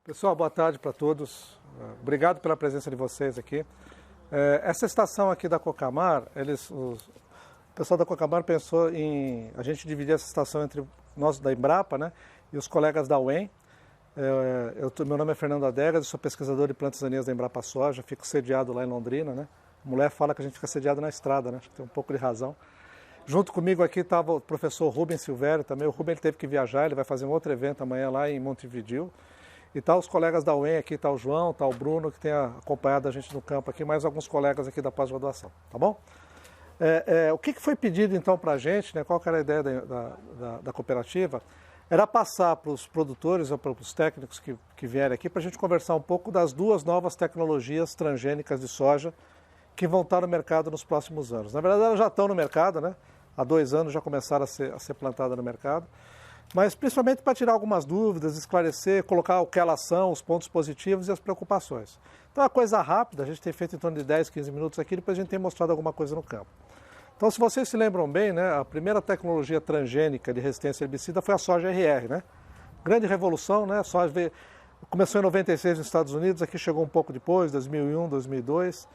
Pessoal, boa tarde para todos. Obrigado pela presença de vocês aqui. Essa estação aqui da Cocamar, o pessoal da Cocamar pensou em a gente dividir essa estação entre nós da Embrapa, né, e os colegas da UEM. Meu nome é Fernando Adegas, sou pesquisador de plantas daninhas da Embrapa Soja, fico sediado lá em Londrina, né? A mulher fala que a gente fica sediado na estrada, né? Acho que tem um pouco de razão. Junto comigo aqui estava o professor Rubens Silvério também. O Rubens teve que viajar, ele vai fazer um outro evento amanhã lá em Montevideo. E tá os colegas da UEM aqui, tá o João, tá o Bruno, que tem acompanhado a gente no campo aqui, mais alguns colegas aqui da pós-graduação, tá bom? O que foi pedido então para a gente, né, qual que era a ideia da cooperativa? Era passar para os produtores ou para os técnicos que vierem aqui para a gente conversar um pouco das duas novas tecnologias transgênicas de soja que vão estar no mercado nos próximos anos. Na verdade, elas já estão no mercado, né? Há 2 anos já começaram a ser plantadas no mercado. Mas principalmente para tirar algumas dúvidas, esclarecer, colocar o que elas são, os pontos positivos e as preocupações. Então é uma coisa rápida, a gente tem feito em torno de 10, 15 minutos aqui, depois a gente tem mostrado alguma coisa no campo. Então, se vocês se lembram bem, né, a primeira tecnologia transgênica de resistência a herbicida foi a soja RR, né? Grande revolução, né? A soja começou em 96 nos Estados Unidos, aqui chegou um pouco depois, 2001, 2002.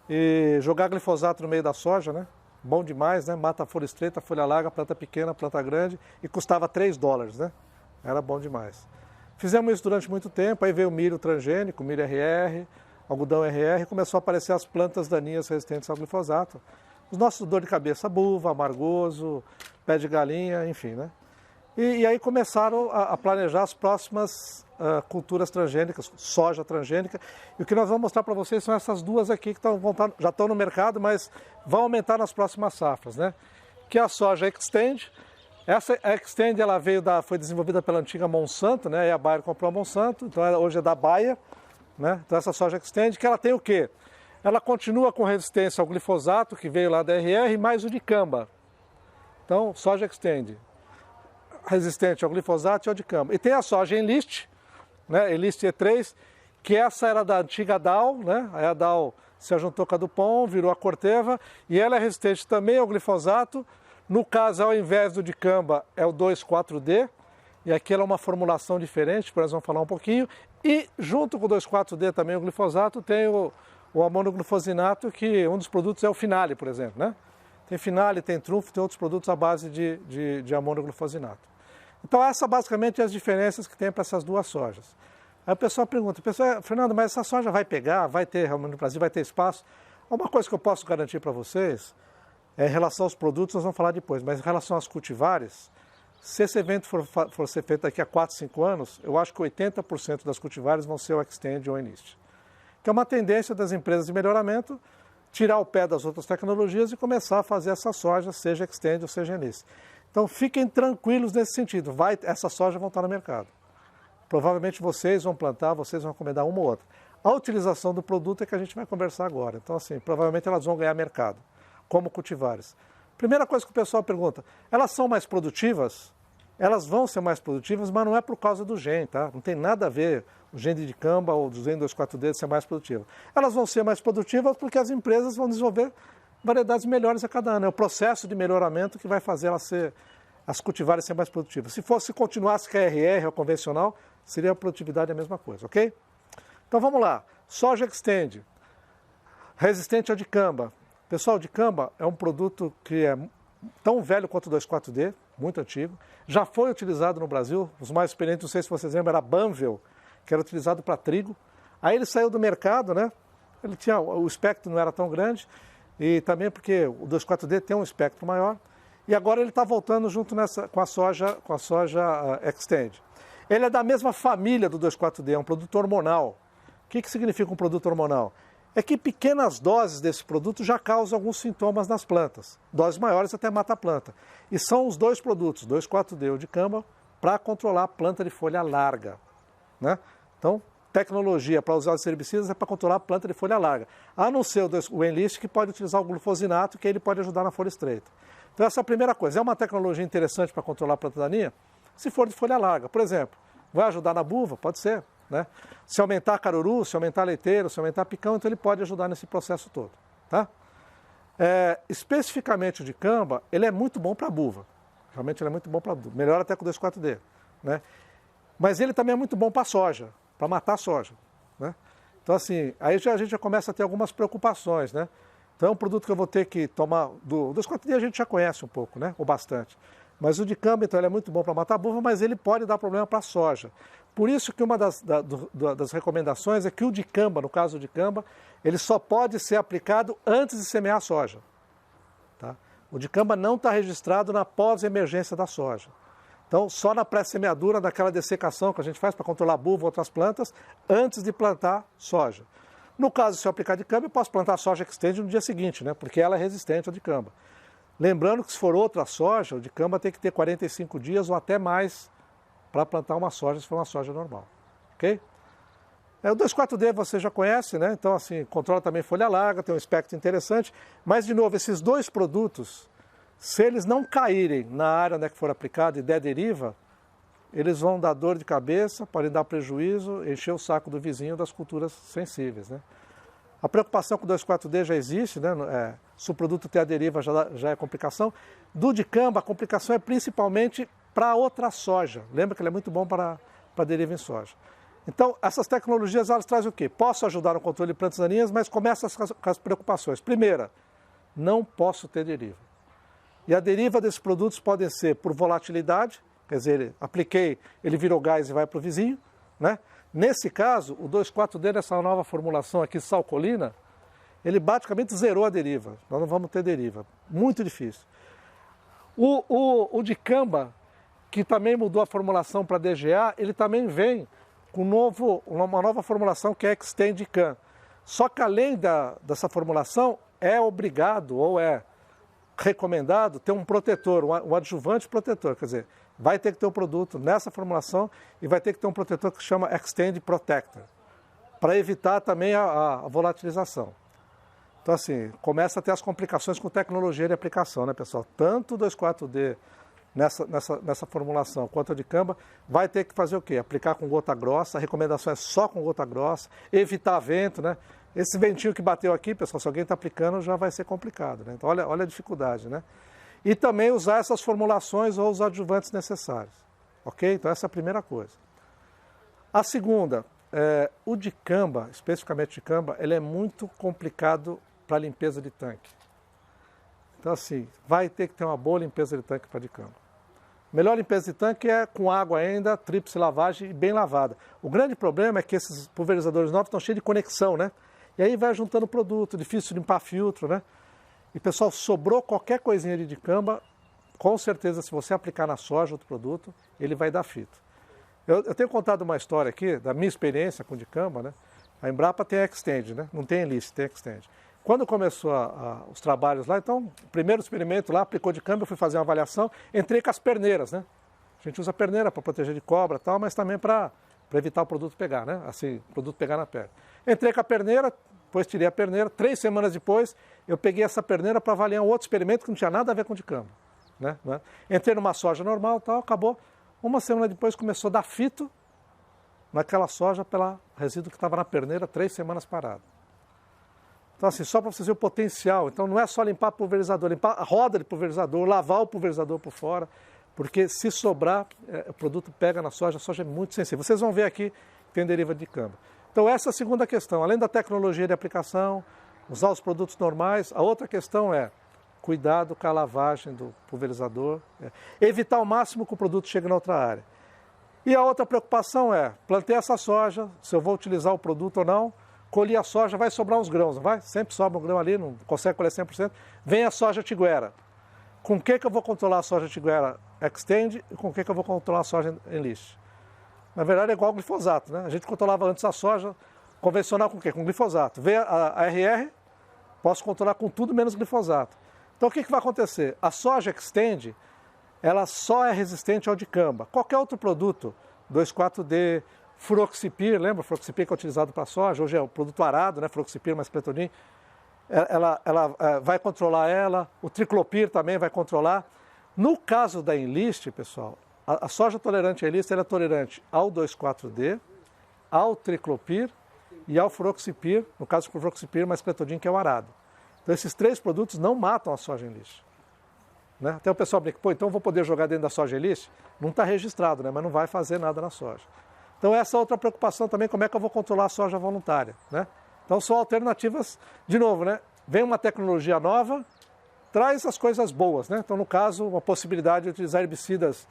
E jogar glifosato no meio da soja, né? Bom demais, né? Mata a folha estreita, a folha larga, planta pequena, planta grande e custava $3, né? Era bom demais. Fizemos isso durante muito tempo, aí veio o milho transgênico, milho RR, algodão RR, e começou a aparecer as plantas daninhas resistentes ao glifosato. Os nossos dor de cabeça, buva, amargoso, pé de galinha, enfim, né? E aí começaram a planejar as próximas culturas transgênicas, soja transgênica. E o que nós vamos mostrar para vocês são essas duas aqui que já estão no mercado, mas vão aumentar nas próximas safras, né? Que é a soja Xtend. Essa Xtend foi desenvolvida pela antiga Monsanto, né? E a Bayer comprou a Monsanto, então hoje é da Bayer, né? Então essa soja Xtend, que ela tem o quê? Ela continua com resistência ao glifosato, que veio lá da RR, mais o dicamba. Então, soja Xtend, resistente ao glifosato e ao dicamba. E tem a soja Enlist, né, Enlist E3, que essa era da antiga Dow, né, aí a Dow se juntou com a Dupont, virou a Corteva, e ela é resistente também ao glifosato. No caso, ao invés do dicamba, é o 2,4-D, e aqui ela é uma formulação diferente, depois nós vamos falar um pouquinho. E junto com o 2,4-D também o glifosato, tem o amonoglufosinado, que um dos produtos é o Finale, por exemplo, né? Tem Finale, tem Trunfo, tem outros produtos à base de amonoglufosinado. Então, essas basicamente as diferenças que tem para essas duas sojas. Aí o pessoal pergunta, Fernando, mas essa soja vai pegar, vai ter realmente no Brasil, vai ter espaço? Uma coisa que eu posso garantir para vocês, em relação aos produtos, nós vamos falar depois, mas em relação às cultivares, se esse evento for ser feito daqui a 4, 5 anos, eu acho que 80% das cultivares vão ser o Xtend ou o Enlist. Que é uma tendência das empresas de melhoramento, tirar o pé das outras tecnologias e começar a fazer essa soja, seja Xtend ou seja Enlist. Então fiquem tranquilos nesse sentido, essa soja vão estar no mercado. Provavelmente vocês vão plantar, vocês vão encomendar uma ou outra. A utilização do produto é que a gente vai conversar agora. Então assim, provavelmente elas vão ganhar mercado, como cultivares. Primeira coisa que o pessoal pergunta, elas são mais produtivas? Elas vão ser mais produtivas, mas não é por causa do gene, tá? Não tem nada a ver o gene de dicamba ou do gene 2,4-D ser mais produtivo. Elas vão ser mais produtivas porque as empresas vão desenvolver variedades melhores a cada ano. É o processo de melhoramento que vai fazer as cultivares ser mais produtivas. Se continuasse com a RR ou convencional, seria a produtividade a mesma coisa, ok? Então vamos lá. Soja Xtend, resistente ao dicamba. Pessoal, dicamba é um produto que é tão velho quanto o 2,4-D, muito antigo. Já foi utilizado no Brasil, os mais experientes, não sei se vocês lembram, era Banvel, que era utilizado para trigo. Aí ele saiu do mercado, né? O espectro não era tão grande, e também porque o 2,4-D tem um espectro maior, e agora ele está voltando junto com a soja Xtend. Ele é da mesma família do 2,4-D, é um produto hormonal. O que significa um produto hormonal? É que pequenas doses desse produto já causam alguns sintomas nas plantas. Doses maiores até mata a planta. E são os dois produtos, 2,4-D ou dicamba, para controlar a planta de folha larga, né? Então, tecnologia para usar os herbicidas é para controlar a planta de folha larga. A não ser o Enlist, que pode utilizar o glufosinato, que ele pode ajudar na folha estreita. Então essa é a primeira coisa. É uma tecnologia interessante para controlar a planta daninha? Se for de folha larga. Por exemplo, vai ajudar na buva? Pode ser, né? Se aumentar caruru, se aumentar leiteiro, se aumentar picão, então ele pode ajudar nesse processo todo, tá? Especificamente o dicamba, ele é muito bom para a buva. Realmente ele é muito bom para a buva. Melhor até com o 2,4-D, né? Mas ele também é muito bom para a soja. para matar a soja, né? Então, assim, aí a gente já começa a ter algumas preocupações, né? Então, é um produto que eu vou ter que tomar... Do 2,4-D a gente já conhece um pouco, né? Ou bastante. Mas o dicamba, então, ele é muito bom para matar a buva, mas ele pode dar problema para a soja. Por isso que uma das recomendações é que o dicamba, no caso do dicamba, ele só pode ser aplicado antes de semear a soja. Tá? O dicamba não está registrado na pós-emergência da soja. Então, só na pré-semeadura, naquela dessecação que a gente faz para controlar a buva ou outras plantas, antes de plantar soja. No caso, se eu aplicar dicamba, eu posso plantar soja extend no dia seguinte, né? Porque ela é resistente ao dicamba. Lembrando que se for outra soja, o dicamba tem que ter 45 dias ou até mais para plantar uma soja, se for uma soja normal. Ok? O 2,4-D você já conhece, né? Então, assim, controla também folha larga, tem um espectro interessante. Mas, de novo, esses dois produtos, se eles não caírem na área onde é que for aplicado e der deriva, eles vão dar dor de cabeça, podem dar prejuízo, encher o saco do vizinho das culturas sensíveis, né? A preocupação com o 2,4-D já existe, né? Se o produto tem a deriva já é complicação. Do dicamba, a complicação é principalmente para outra soja. Lembra que ele é muito bom para deriva em soja. Então, essas tecnologias, elas trazem o quê? Posso ajudar no controle de plantas daninhas, mas começa com as preocupações. Primeira, não posso ter deriva. E a deriva desses produtos podem ser por volatilidade, quer dizer, apliquei, ele virou gás e vai para o vizinho, né? Nesse caso, o 2,4-D, nessa nova formulação aqui, salcolina, ele praticamente zerou a deriva. Nós não vamos ter deriva. Muito difícil. O dicamba, que também mudou a formulação para DGA, ele também vem com uma nova formulação que é Extend Can. Só que além dessa formulação, é obrigado ou é recomendado ter um protetor, um adjuvante protetor, quer dizer, vai ter que ter um produto nessa formulação e vai ter que ter um protetor que se chama Extend Protector, para evitar também a volatilização. Então, assim, começa a ter as complicações com tecnologia de aplicação, né, pessoal? Tanto o 2,4-D nessa formulação quanto a dicamba, vai ter que fazer o quê? Aplicar com gota grossa, a recomendação é só com gota grossa, evitar vento, né? Esse ventinho que bateu aqui, pessoal, se alguém está aplicando, já vai ser complicado, né? Então, olha a dificuldade, né? E também usar essas formulações ou os adjuvantes necessários, ok? Então, essa é a primeira coisa. A segunda, o dicamba, especificamente o dicamba, ele é muito complicado para limpeza de tanque. Então, assim, vai ter que ter uma boa limpeza de tanque para dicamba. Melhor limpeza de tanque é com água ainda, tríplice lavagem e bem lavada. O grande problema é que esses pulverizadores novos estão cheios de conexão, né? E aí vai juntando produto, difícil limpar filtro, né? E, pessoal, sobrou qualquer coisinha de dicamba, com certeza, se você aplicar na soja outro produto, ele vai dar fito. Eu tenho contado uma história aqui, da minha experiência com dicamba, né? A Embrapa tem Extend, né? Não tem Enlist, tem Extend. Quando começou os trabalhos lá, então, o primeiro experimento lá, aplicou dicamba, eu fui fazer uma avaliação, entrei com as perneiras, né? A gente usa perneira para proteger de cobra e tal, mas também para evitar o produto pegar, né? Assim, o produto pegar na perna. Entrei com a perneira, depois tirei a perneira, 3 semanas depois, eu peguei essa perneira para avaliar um outro experimento que não tinha nada a ver com dicamba, né? Entrei numa soja normal e tal, acabou. Uma semana depois começou a dar fito naquela soja pelo resíduo que estava na perneira, 3 semanas parado. Então, assim, só para vocês verem o potencial. Então, não é só limpar pulverizador, limpar a roda de pulverizador, lavar o pulverizador por fora, porque se sobrar, o produto pega na soja, a soja é muito sensível. Vocês vão ver aqui que tem deriva de dicamba. Então, essa é a segunda questão. Além da tecnologia de aplicação, usar os produtos normais, a outra questão é cuidado com a lavagem do pulverizador, evitar ao máximo que o produto chegue na outra área. E a outra preocupação é, plantei essa soja, se eu vou utilizar o produto ou não, colhi a soja, vai sobrar uns grãos, não vai? Sempre sobra um grão ali, não consegue colher 100%. Vem a soja tiguera. Com o que eu vou controlar a soja tiguera Extend e com o que eu vou controlar a soja Enlist? Na verdade é igual ao glifosato, né? A gente controlava antes a soja convencional com o quê? Com glifosato. Vem a RR, posso controlar com tudo menos glifosato. Então o que vai acontecer? A soja Extend, ela só é resistente ao dicamba. Qualquer outro produto, 2,4-D, Furoxipir, lembra? Furoxipir que é utilizado para soja, hoje é o produto arado, né? Furoxipir mais Clethodim. Ela vai controlar ela, o triclopir também vai controlar. No caso da Enlist, pessoal, a soja tolerante à Enlist, ela é tolerante ao 2,4-D, ao triclopir e ao Furoxipir, no caso do Furoxipir mais Clethodim, que é o arado. Então esses 3 produtos não matam a soja Enlist. Né? Até o pessoal brinca, pô, então eu vou poder jogar dentro da soja Enlist? Não está registrado, né? Mas não vai fazer nada na soja. Então essa é outra preocupação também, como é que eu vou controlar a soja voluntária, né? Então são alternativas, de novo, né? Vem uma tecnologia nova, traz as coisas boas, né? Então no caso, uma possibilidade de utilizar herbicidas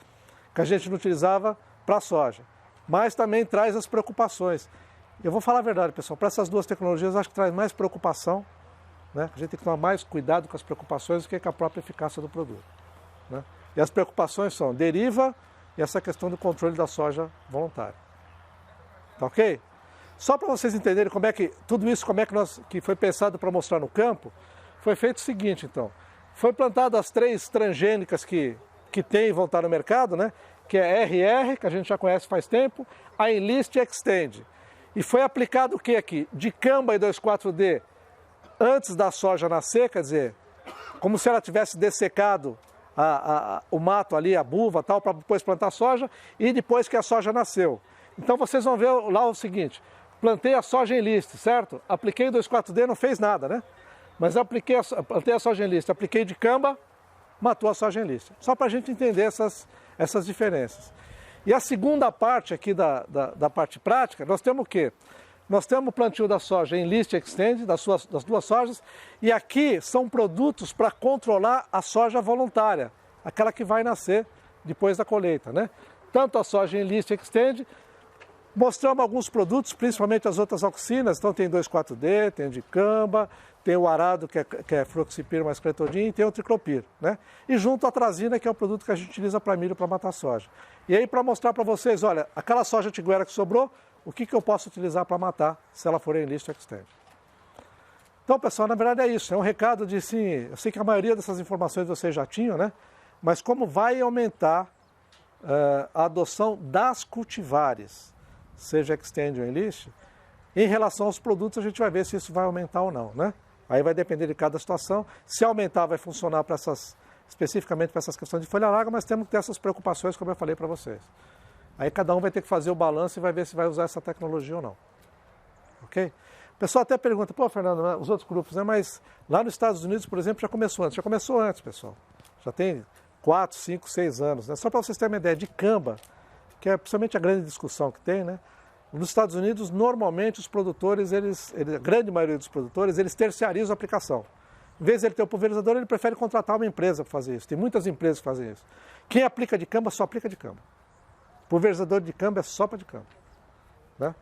que a gente não utilizava para a soja, mas também traz as preocupações. Eu vou falar a verdade, pessoal, para essas duas tecnologias, eu acho que traz mais preocupação, né? A gente tem que tomar mais cuidado com as preocupações do que com a própria eficácia do produto, né? E as preocupações são deriva e essa questão do controle da soja voluntária. Tá ok? Só para vocês entenderem como é que tudo isso, como é que foi pensado para mostrar no campo, foi feito o seguinte, então. Foi plantado as 3 transgênicas que tem e vão estar no mercado, né? Que é RR, que a gente já conhece faz tempo, a Enlist e a Extend. E foi aplicado o que aqui? Dicamba e 2,4-D antes da soja nascer, quer dizer, como se ela tivesse dessecado o mato ali, a buva tal, para depois plantar soja, e depois que a soja nasceu. Então vocês vão ver lá o seguinte, plantei a soja Enlist, certo? Apliquei o 2,4-D, não fez nada, né? Mas plantei a soja Enlist, apliquei dicamba, matou a soja Enlist. Só para a gente entender essas diferenças. E a segunda parte aqui da parte prática, nós temos o quê? Nós temos o plantio da soja Enlist e Extend, das duas sojas, e aqui são produtos para controlar a soja voluntária, aquela que vai nascer depois da colheita, né? Tanto a soja Enlist e Extend, mostramos alguns produtos, principalmente as outras auxinas, então tem 2,4-D, tem dicamba, tem o arado que é fluoxipir mais cletodin e tem o triclopir, né? E junto a atrazina, que é o produto que a gente utiliza para milho para matar soja. E aí para mostrar para vocês, olha, aquela soja tiguera que sobrou, o que eu posso utilizar para matar se ela for Enlist ou Extend. Então, pessoal, na verdade é isso, é um recado de sim, eu sei que a maioria dessas informações vocês já tinham, né? Mas como vai aumentar a adoção das cultivares, seja Extend ou Enlist, em relação aos produtos a gente vai ver se isso vai aumentar ou não, né? Aí vai depender de cada situação. Se aumentar, vai funcionar para especificamente para essas questões de folha larga, mas temos que ter essas preocupações, como eu falei para vocês. Aí cada um vai ter que fazer o balanço e vai ver se vai usar essa tecnologia ou não. Ok? O pessoal até pergunta, pô, Fernando, os outros grupos, né? Mas lá nos Estados Unidos, por exemplo, já começou antes. Já começou antes, pessoal. Já tem 4, 5, 6 anos, né? Só para vocês terem uma ideia, dicamba, que é principalmente a grande discussão que tem, né? Nos Estados Unidos, normalmente, os produtores, a grande maioria dos produtores, eles terciarizam a aplicação. Em vez de ele ter o pulverizador, ele prefere contratar uma empresa para fazer isso. Tem muitas empresas que fazem isso. Quem aplica dicamba, só aplica dicamba. Pulverizador de dicamba é só para dicamba, né?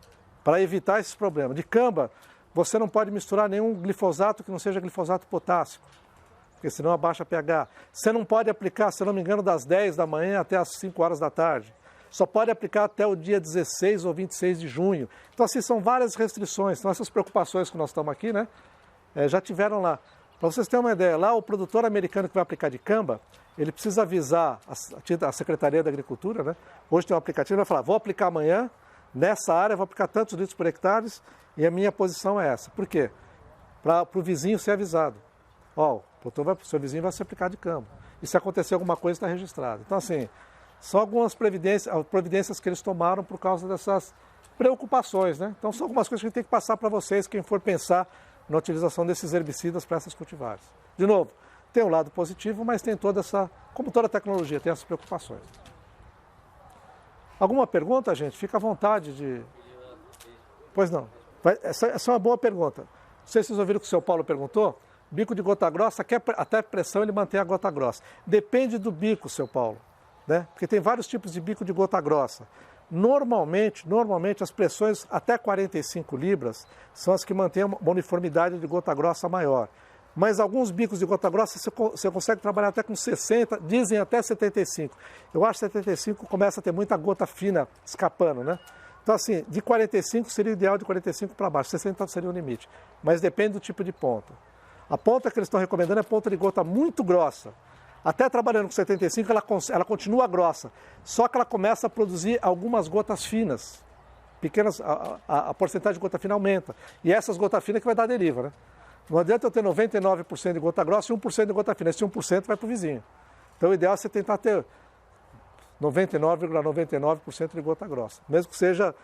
Para evitar esses problemas. Dicamba, você não pode misturar nenhum glifosato que não seja glifosato potássico, porque senão abaixa pH. Você não pode aplicar, se eu não me engano, das 10 da manhã até as 5 horas da tarde. Só pode aplicar até o dia 16 ou 26 de junho. Então, assim, são várias restrições. Então, essas preocupações que nós estamos aqui, né, já tiveram lá. Para vocês terem uma ideia, lá o produtor americano que vai aplicar dicamba, ele precisa avisar a Secretaria da Agricultura, né? Hoje tem um aplicativo, ele vai falar, vou aplicar amanhã, nessa área, vou aplicar tantos litros por hectare e a minha posição é essa. Por quê? Para o vizinho ser avisado. Ó, o seu vizinho vai se aplicar dicamba. E se acontecer alguma coisa, está registrado. Então, assim, são algumas providências que eles tomaram por causa dessas preocupações, né? Então são algumas coisas que a gente tem que passar para vocês, quem for pensar na utilização desses herbicidas para essas cultivares. De novo, tem um lado positivo, mas tem toda como toda tecnologia, tem essas preocupações. Alguma pergunta, gente? Fica à vontade de... Pois não. Essa é uma boa pergunta. Não sei se vocês ouviram o que o seu Paulo perguntou. Bico de gota grossa, até pressão ele mantém a gota grossa. Depende do bico, seu Paulo, né? Porque tem vários tipos de bico de gota grossa. Normalmente as pressões até 45 libras são as que mantêm uma uniformidade de gota grossa maior. Mas alguns bicos de gota grossa você consegue trabalhar até com 60, dizem até 75. Eu acho que 75 começa a ter muita gota fina escapando, né? Então, assim, de 45 seria o ideal de 45 para baixo, 60 seria o limite. Mas depende do tipo de ponta. A ponta que eles estão recomendando é ponta de gota muito grossa. Até trabalhando com 75, ela continua grossa, só que ela começa a produzir algumas gotas finas. Pequenas, a porcentagem de gota fina aumenta. E essas gotas finas que vai dar deriva, né? Não adianta eu ter 99% de gota grossa e 1% de gota fina. Esse 1% vai para o vizinho. Então o ideal é você tentar ter 99,99% de gota grossa. Mesmo que seja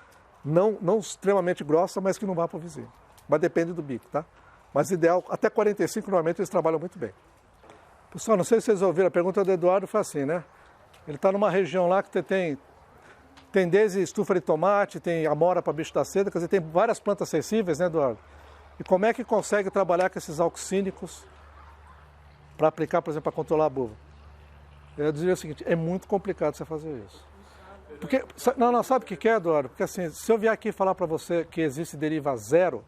não extremamente grossa, mas que não vá para o vizinho. Mas depende do bico, tá? Mas ideal, até 45 normalmente eles trabalham muito bem. Pessoal, não sei se vocês ouviram, a pergunta do Eduardo foi assim, né? Ele está numa região lá que tem Tem desde estufa de tomate, tem amora para bicho da seda, quer dizer, tem várias plantas sensíveis, né, Eduardo? E como é que consegue trabalhar com esses auxínicos para aplicar, por exemplo, para controlar a buva? Eu diria o seguinte, é muito complicado você fazer isso. Porque, não, sabe o que é, Eduardo? Porque assim, se eu vier aqui falar para você que existe deriva zero,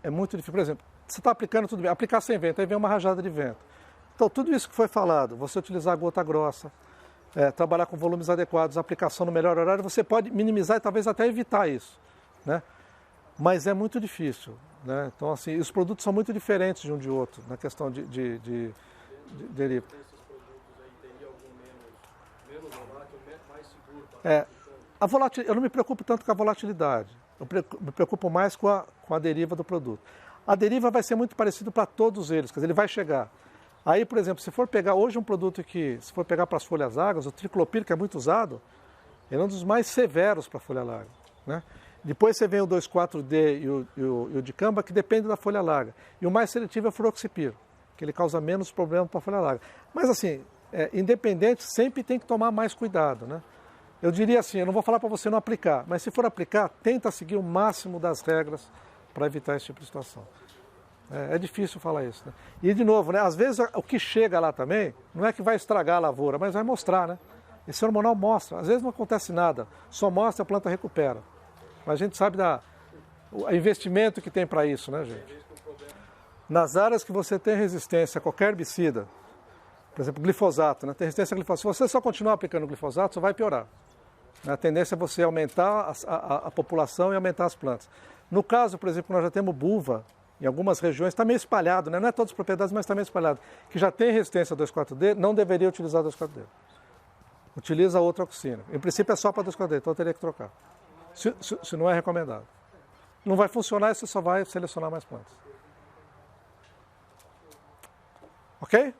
é muito difícil. Por exemplo, você está aplicando tudo bem, aplicar sem vento, aí vem uma rajada de vento. Então, tudo isso que foi falado, você utilizar gota grossa, trabalhar com volumes adequados, aplicação no melhor horário, você pode minimizar e talvez até evitar isso, né? Mas é muito difícil, né? Então, assim, os produtos são muito diferentes de um de outro, na questão de deriva. Eu não me preocupo tanto com a volatilidade, eu me preocupo mais com a deriva do produto. A deriva vai ser muito parecido para todos eles, quer dizer, ele vai chegar. Aí, por exemplo, se for pegar hoje um produto que, se for pegar para as folhas largas, o triclopiro, que é muito usado, ele é um dos mais severos para a folha larga, né? Depois você vem o 2,4-D e o dicamba, que depende da folha larga. E o mais seletivo é o fluroxipiro, que ele causa menos problema para a folha larga. Mas assim, independente, sempre tem que tomar mais cuidado, né? Eu diria assim, eu não vou falar para você não aplicar, mas se for aplicar, tenta seguir o máximo das regras para evitar esse tipo de situação. É difícil falar isso, né? E de novo, né, às vezes o que chega lá também, não é que vai estragar a lavoura, mas vai mostrar, né? Esse hormonal mostra, às vezes não acontece nada, só mostra e a planta recupera. Mas a gente sabe o investimento que tem para isso, né, gente? Nas áreas que você tem resistência a qualquer herbicida, por exemplo, glifosato, né? Tem resistência a glifosato. Se você só continuar aplicando glifosato, só vai piorar. A tendência é você aumentar a população e aumentar as plantas. No caso, por exemplo, nós já temos buva, em algumas regiões, está meio espalhado, né? Não é todas as propriedades, mas está meio espalhado, que já tem resistência a 2,4-D, não deveria utilizar 2,4-D. Utiliza outra auxina. Em princípio é só para 2,4-D, então teria que trocar. Se não é recomendado. Não vai funcionar e você só vai selecionar mais plantas. Ok?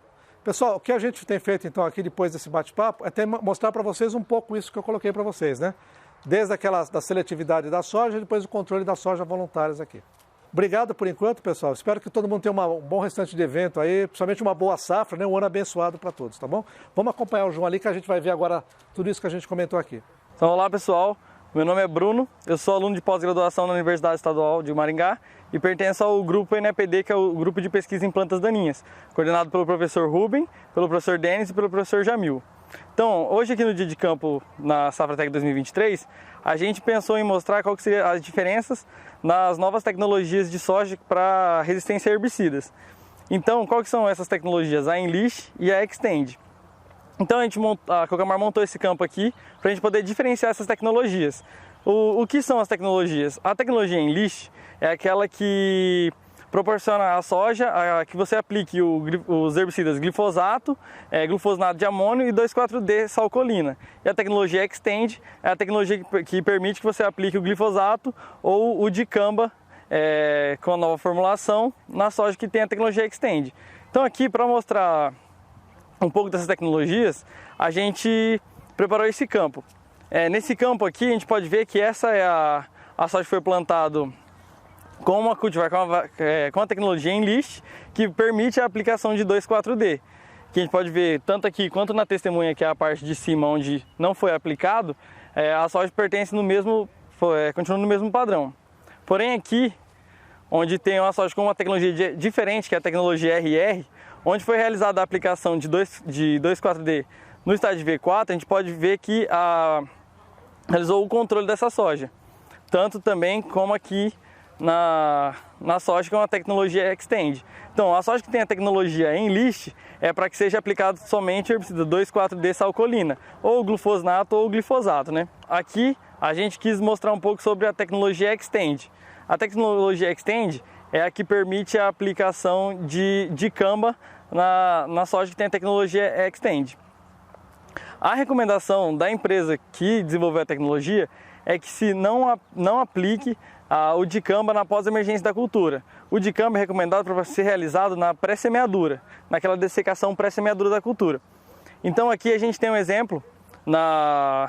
Pessoal, o que a gente tem feito então aqui depois desse bate-papo é mostrar para vocês um pouco isso que eu coloquei para vocês, né? Desde da seletividade da soja e depois o controle da soja voluntárias aqui. Obrigado por enquanto, pessoal. Espero que todo mundo tenha um bom restante de evento aí, principalmente uma boa safra, né? Um ano abençoado para todos, tá bom? Vamos acompanhar o João ali que a gente vai ver agora tudo isso que a gente comentou aqui. Então, olá pessoal, meu nome é Bruno, eu sou aluno de pós-graduação na Universidade Estadual de Maringá e pertenço ao grupo NEPD, que é o Grupo de Pesquisa em Plantas Daninhas, coordenado pelo professor Rubem, pelo professor Denis e pelo professor Jamil. Então, hoje aqui no Dia de Campo, na Safra Tech 2023, a gente pensou em mostrar qual que seriam as diferenças nas novas tecnologias de soja para resistência a herbicidas. Então, qual que são essas tecnologias? A Enlist e a Xtend. Então a Cocamar montou esse campo aqui para a gente poder diferenciar essas tecnologias. O que são as tecnologias? A tecnologia Enlist é aquela que proporciona à soja que você aplique os herbicidas glifosato, glufosinato de amônio e 2,4-D salcolina. E a tecnologia Xtend é a tecnologia que permite que você aplique o glifosato ou o dicamba com a nova formulação na soja que tem a tecnologia Xtend. Então aqui, para mostrar um pouco dessas tecnologias, a gente preparou esse campo. Nesse campo aqui a gente pode ver que essa é a soja que foi plantado com uma cultivar com a tecnologia Enlist, que permite a aplicação de 2,4-D. Que a gente pode ver tanto aqui quanto na testemunha, que é a parte de cima onde não foi aplicado, a soja pertence continua no mesmo padrão. Porém aqui, onde tem uma soja com uma tecnologia diferente, que é a tecnologia RR, onde foi realizada a aplicação de 2,4-D no estágio V4, a gente pode ver que realizou o controle dessa soja. Tanto também como aqui na soja com a tecnologia Xtend. Então, a soja que tem a tecnologia Enlist é para que seja aplicado somente o herbicida 2,4-D salcolina, ou glufosinato ou glifosato, né? Aqui a gente quis mostrar um pouco sobre a tecnologia Xtend. A tecnologia Xtend é a que permite a aplicação de dicamba na soja que tem a tecnologia Xtend. A recomendação da empresa que desenvolveu a tecnologia é que se não aplique o dicamba na pós-emergência da cultura. O dicamba é recomendado para ser realizado na pré-semeadura, naquela dessecação pré-semeadura da cultura. Então aqui a gente tem um exemplo na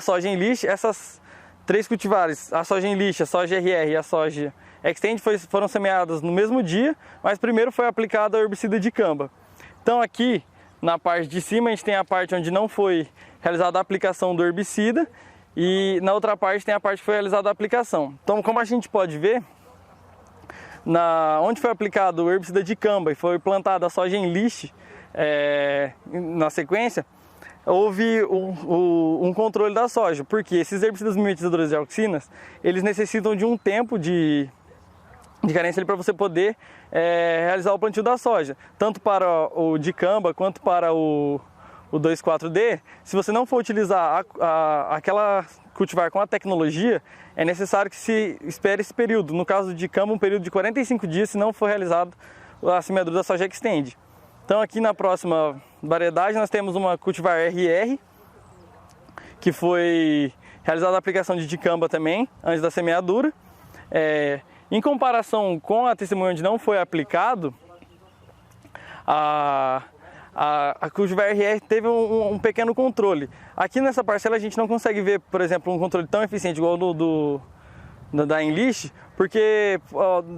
soja Enlist. Essas três cultivares, a soja Enlist, a soja RR e a soja Xtend, foram semeadas no mesmo dia, mas primeiro foi aplicado o herbicida dicamba. Então aqui na parte de cima a gente tem a parte onde não foi realizada a aplicação do herbicida e na outra parte tem a parte que foi realizada a aplicação. Então, como a gente pode ver, onde foi aplicado o herbicida dicamba e foi plantada a soja em lixo na sequência, houve um controle da soja, porque esses herbicidas mimetizadores de auxinas, eles necessitam de um tempo de carência para você poder realizar o plantio da soja, tanto para o dicamba quanto para o 2,4-D. Se você não for utilizar aquela cultivar com a tecnologia, é necessário que se espere esse período. No caso do dicamba, um período de 45 dias, se não for realizado a semeadura da soja Xtend. Então aqui na próxima variedade nós temos uma cultivar RR, que foi realizada a aplicação de dicamba também, antes da semeadura. Em comparação com a testemunha onde não foi aplicado, a cultivar RR teve um pequeno controle. Aqui nessa parcela a gente não consegue ver, por exemplo, um controle tão eficiente igual da Enlist, porque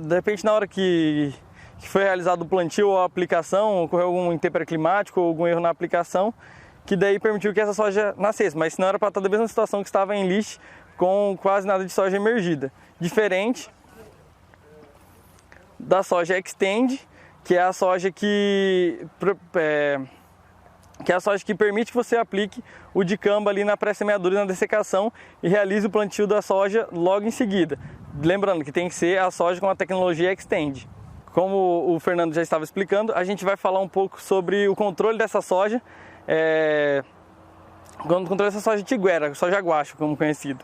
de repente na hora que foi realizado o plantio ou a aplicação, ocorreu algum intempérie climático ou algum erro na aplicação, que daí permitiu que essa soja nascesse, mas não era para estar da mesma situação que estava em Enlist, com quase nada de soja emergida. Diferente da soja Xtend, que é a soja que permite que você aplique o dicamba ali na pré-semeadura e na dessecação e realize o plantio da soja logo em seguida. Lembrando que tem que ser a soja com a tecnologia Xtend. Como o Fernando já estava explicando, a gente vai falar um pouco sobre o controle dessa soja, o controle dessa soja tiguera, soja guacho, como conhecido.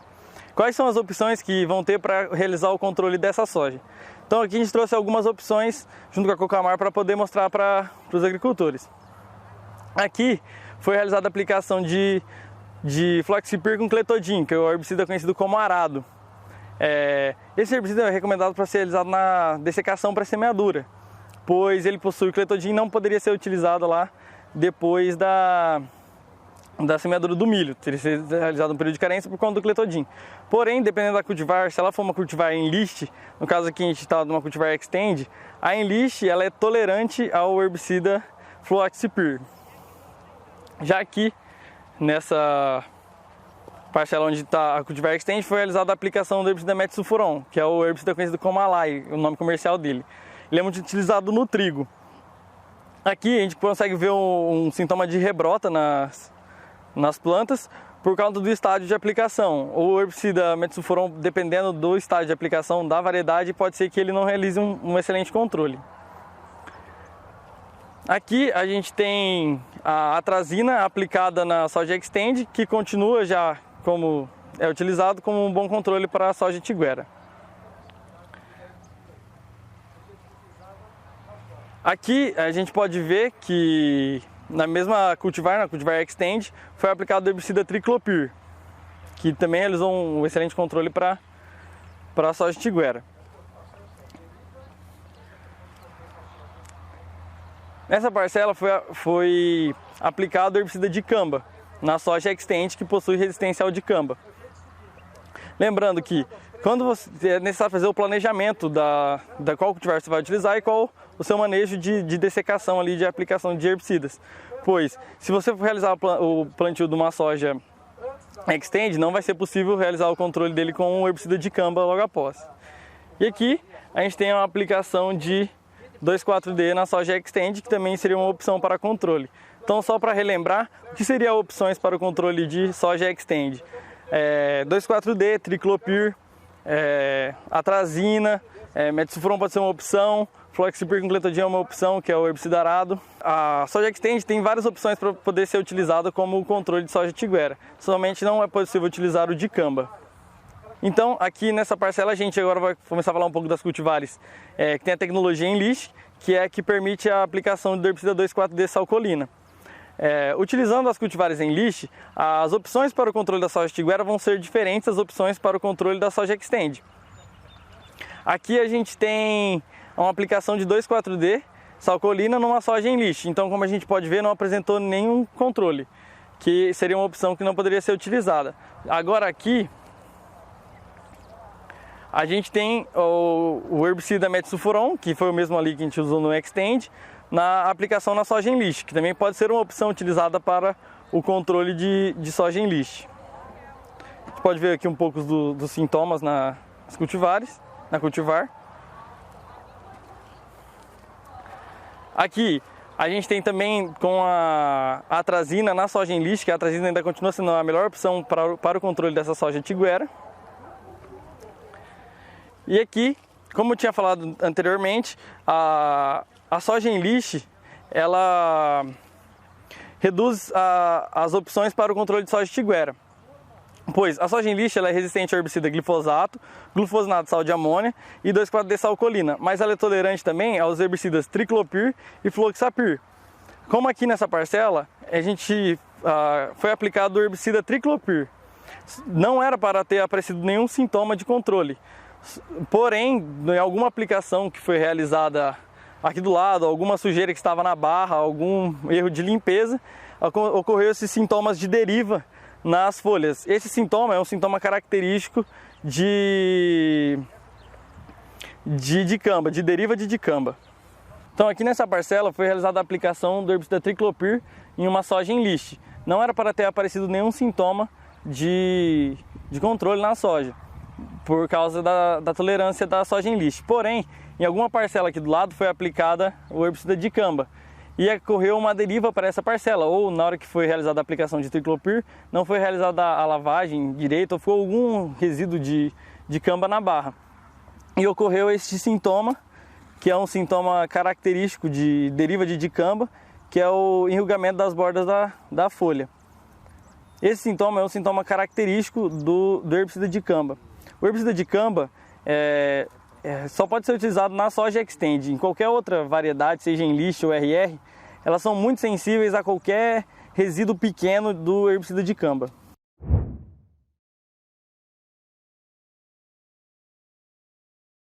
Quais são as opções que vão ter para realizar o controle dessa soja? Então aqui a gente trouxe algumas opções junto com a Cocamar para poder mostrar para os agricultores. Aqui foi realizada a aplicação de Fluoxipyr com Clethodim, que é o herbicida conhecido como arado. Esse herbicida é recomendado para ser realizado na dessecação para semeadura, pois ele possui Clethodim e não poderia ser utilizado lá depois da semeadura do milho, teria sido realizado um período de carência por conta do Clethodim. Porém, dependendo da cultivar, se ela for uma cultivar Enlist, no caso aqui a gente está numa cultivar Xtend, a Enlist ela é tolerante ao herbicida Fluoxipyr. Já aqui, nessa parcela onde está a cultivar Xtend, foi realizada a aplicação do herbicida metsulfuron, que é o herbicida conhecido como Alai, o nome comercial dele. Ele é muito utilizado no trigo. Aqui a gente consegue ver um sintoma de rebrota nas plantas por causa do estágio de aplicação. O herbicida metsulfuron, dependendo do estágio de aplicação da variedade, pode ser que ele não realize um excelente controle. Aqui a gente tem a atrazina aplicada na soja Xtend, que continua já como é utilizado como um bom controle para a soja tiguera. Aqui a gente pode ver que na mesma cultivar, na cultivar Xtend, foi aplicado o herbicida Triclopyr, que também realizou um excelente controle para a soja tiguera. Nessa parcela foi aplicado o herbicida dicamba na soja Xtend, que possui resistência ao dicamba. Lembrando que quando você é necessário fazer o planejamento da qual cultivar você vai utilizar e qual o seu manejo de dessecação ali, de aplicação de herbicidas. Pois, se você for realizar o plantio de uma soja Xtend, não vai ser possível realizar o controle dele com o herbicida dicamba logo após. E aqui a gente tem uma aplicação de 2,4-D na soja Xtend, que também seria uma opção para controle. Então, só para relembrar, o que seriam opções para o controle de soja Xtend? 2,4-D, Triclopyr, atrazina, metsulfuron pode ser uma opção, Fluoxipyr com Clethodim é uma opção, que é o herbicida arado. A soja Xtend tem várias opções para poder ser utilizada como controle de soja tiguera. Somente não é possível utilizar o dicamba. Então, aqui nessa parcela a gente agora vai começar a falar um pouco das cultivares que tem a tecnologia Enlist, que é a que permite a aplicação do herbicida 2,4-D salcolina. Utilizando as cultivares Enlist, as opções para o controle da soja tiguera vão ser diferentes das opções para o controle da soja Xtend. Aqui a gente tem uma aplicação de 2,4-D salcolina numa soja Enlist. Então, como a gente pode ver, não apresentou nenhum controle, que seria uma opção que não poderia ser utilizada. Agora aqui a gente tem o herbicida metsulfuron, que foi o mesmo ali que a gente usou no Xtend, na aplicação na soja em lixo, que também pode ser uma opção utilizada para o controle de soja em lixo. A gente pode ver aqui um pouco dos sintomas na cultivar. Aqui a gente tem também com a atrazina na soja em lixo, que a atrazina ainda continua sendo a melhor opção para o controle dessa soja tiguera. E aqui, como eu tinha falado anteriormente, a soja em lixo, ela reduz as opções para o controle de soja tiguera. Pois a soja em lixo ela é resistente ao herbicida glifosato, glufosinato de sal de amônia e 2,4-D-salcolina, mas ela é tolerante também aos herbicidas triclopir e fluoxapir. Como aqui nessa parcela, a gente foi aplicado o herbicida triclopir. Não era para ter aparecido nenhum sintoma de controle, porém, em alguma aplicação que foi realizada aqui do lado, alguma sujeira que estava na barra, algum erro de limpeza, ocorreu esses sintomas de deriva nas folhas. Esse sintoma é um sintoma característico de dicamba, de deriva de dicamba. Então aqui nessa parcela foi realizada a aplicação do herbicida triclopir em uma soja em lixo. Não era para ter aparecido nenhum sintoma de controle na soja, por causa da tolerância da soja em lixo. Porém, em alguma parcela aqui do lado foi aplicada o herbicida dicamba e ocorreu uma deriva para essa parcela, ou na hora que foi realizada a aplicação de triclopir, não foi realizada a lavagem direita ou ficou algum resíduo de dicamba na barra. E ocorreu este sintoma, que é um sintoma característico de deriva de dicamba, que é o enrugamento das bordas da folha. Esse sintoma é um sintoma característico do herbicida dicamba. O herbicida dicamba só pode ser utilizado na soja Xtend. Em qualquer outra variedade, seja em lixo ou RR, elas são muito sensíveis a qualquer resíduo pequeno do herbicida dicamba.